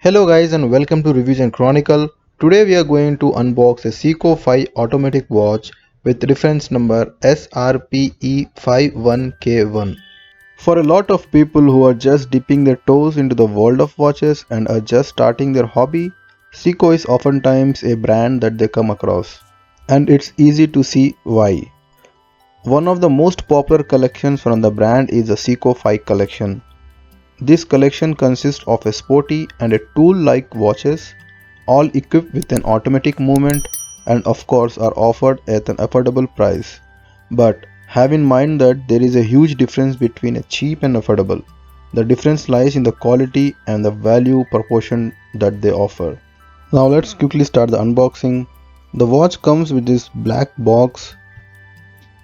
Hello guys and welcome to Reviews and Chronicle. Today we are going to unbox a Seiko 5 automatic watch with reference number SRPE51K1. For a lot of people who are just dipping their toes into the world of watches and are just starting their hobby, Seiko is oftentimes a brand that they come across. And it's easy to see why. One of the most popular collections from the brand is the Seiko 5 collection. This collection consists of a sporty and a tool-like watches, all equipped with an automatic movement and of course are offered at an affordable price. But have in mind that there is a huge difference between a cheap and affordable. The difference lies in the quality and the value proportion that they offer. Now let's quickly start the unboxing. The watch comes with this black box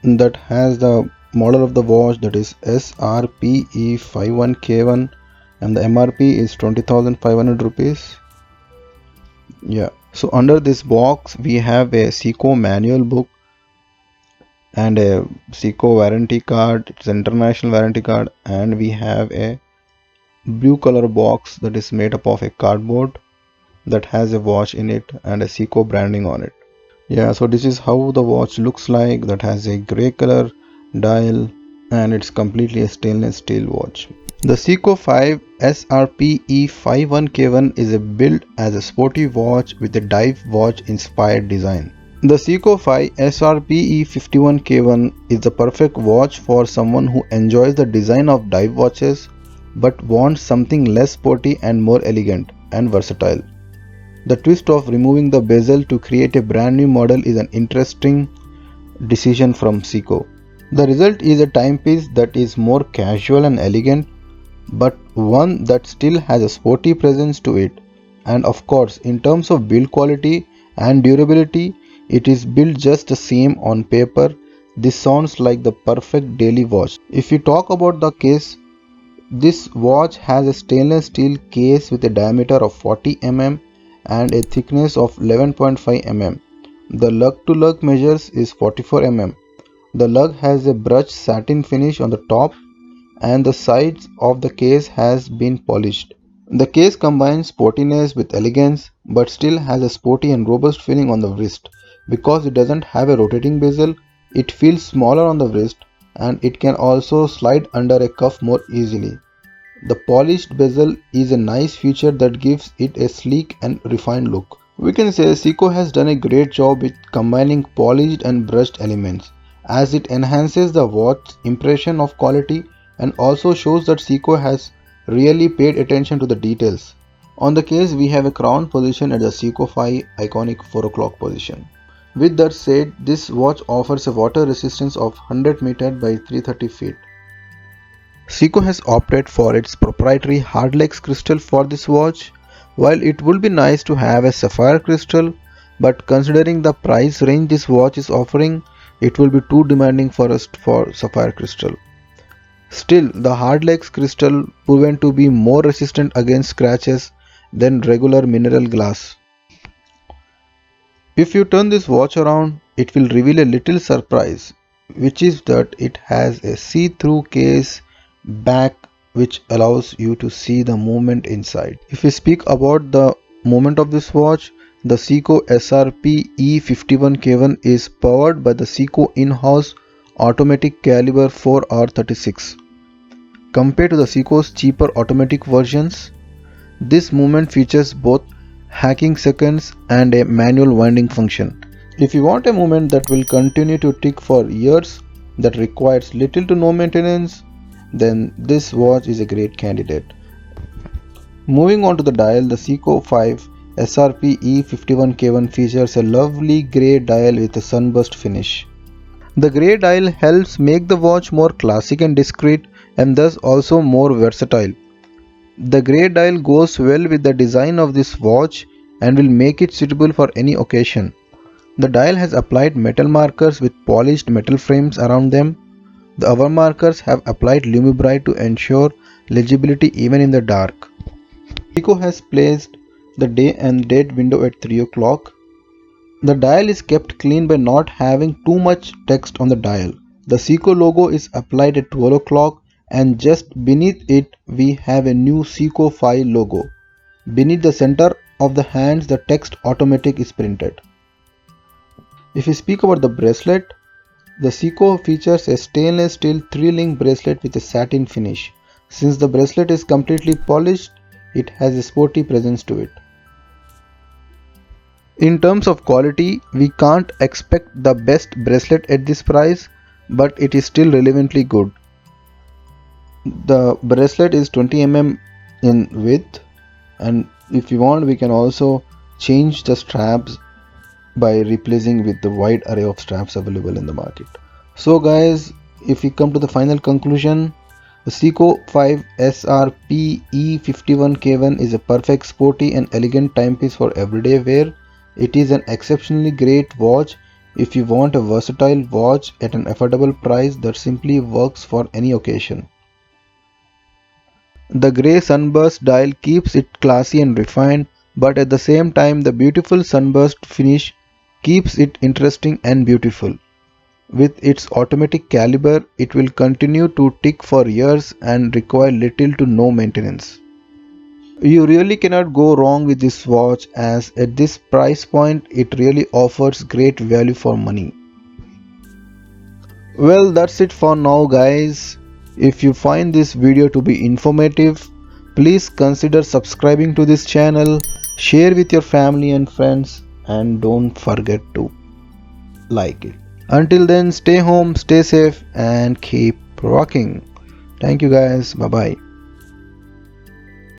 that has the model of the watch, that is SRPE51K1, and the MRP is 20,500 rupees. Yeah, so under this box we have a Seiko manual book and a Seiko warranty card. It's an international warranty card, and we have a blue color box that is made up of a cardboard that has a watch in it and a Seiko branding on it. Yeah, so this is how the watch looks like. That has a gray color dial and it's completely a stainless steel watch. The Seiko 5 SRPE51K1 is built as a sporty watch with a dive watch inspired design. The Seiko 5 SRPE51K1 is the perfect watch for someone who enjoys the design of dive watches but wants something less sporty and more elegant and versatile. The twist of removing the bezel to create a brand new model is an interesting decision from Seiko. The result is a timepiece that is more casual and elegant, but one that still has a sporty presence to it. And of course, in terms of build quality and durability, it is built just the same on paper. This sounds like the perfect daily watch. If we talk about the case, this watch has a stainless steel case with a diameter of 40 mm and a thickness of 11.5 mm. The lug-to-lug measures is 44 mm. The lug has a brushed satin finish on the top and the sides of the case has been polished. The case combines sportiness with elegance but still has a sporty and robust feeling on the wrist. Because it doesn't have a rotating bezel, it feels smaller on the wrist and it can also slide under a cuff more easily. The polished bezel is a nice feature that gives it a sleek and refined look. We can say Seiko has done a great job with combining polished and brushed elements, as it enhances the watch's impression of quality and also shows that Seiko has really paid attention to the details. On the case we have a crown position at the Seiko 5 iconic 4 o'clock position. With that said, this watch offers a water resistance of 100 meters by 330 feet. Seiko has opted for its proprietary hardlex crystal for this watch. While it would be nice to have a sapphire crystal, but considering the price range this watch is offering, it will be too demanding for us for sapphire crystal. Still, the hardlex crystal proven to be more resistant against scratches than regular mineral glass. If you turn this watch around, it will reveal a little surprise, which is that it has a see-through case back which allows you to see the movement inside. If we speak about the movement of this watch, the Seiko SRPE51K1 is powered by the Seiko in-house automatic caliber 4R36. Compared to the Seiko's cheaper automatic versions, this movement features both hacking seconds and a manual winding function. If you want a movement that will continue to tick for years, that requires little to no maintenance, then this watch is a great candidate. Moving on to the dial, the Seiko 5 SRPE51K1 features a lovely grey dial with a sunburst finish. The grey dial helps make the watch more classic and discreet and thus also more versatile. The grey dial goes well with the design of this watch and will make it suitable for any occasion. The dial has applied metal markers with polished metal frames around them. The hour markers have applied Lumibrite to ensure legibility even in the dark. Seiko has placed the day and date window at 3 o'clock. The dial is kept clean by not having too much text on the dial. The Seiko logo is applied at 12 o'clock and just beneath it we have a new Seiko 5 logo. Beneath the center of the hands, the text automatic is printed. If we speak about the bracelet, the Seiko features a stainless steel 3-link bracelet with a satin finish. Since the bracelet is completely polished, it has a sporty presence to it. In terms of quality, we can't expect the best bracelet at this price, but it is still relevantly good. The bracelet is 20 mm in width, and if you want, we can also change the straps by replacing with the wide array of straps available in the market. So guys, if we come to the final conclusion, the Seiko 5 SRPE51K1 is a perfect sporty and elegant timepiece for everyday wear. It is an exceptionally great watch if you want a versatile watch at an affordable price that simply works for any occasion. The grey sunburst dial keeps it classy and refined, but at the same time the beautiful sunburst finish keeps it interesting and beautiful. With its automatic caliber, it will continue to tick for years and require little to no maintenance. You really cannot go wrong with this watch, as at this price point it really offers great value for money. Well, that's it for now guys. If you find this video to be informative, please consider subscribing to this channel, share with your family and friends, and don't forget to like it. Until then, stay home, stay safe, and keep rocking. Thank you guys. Bye bye.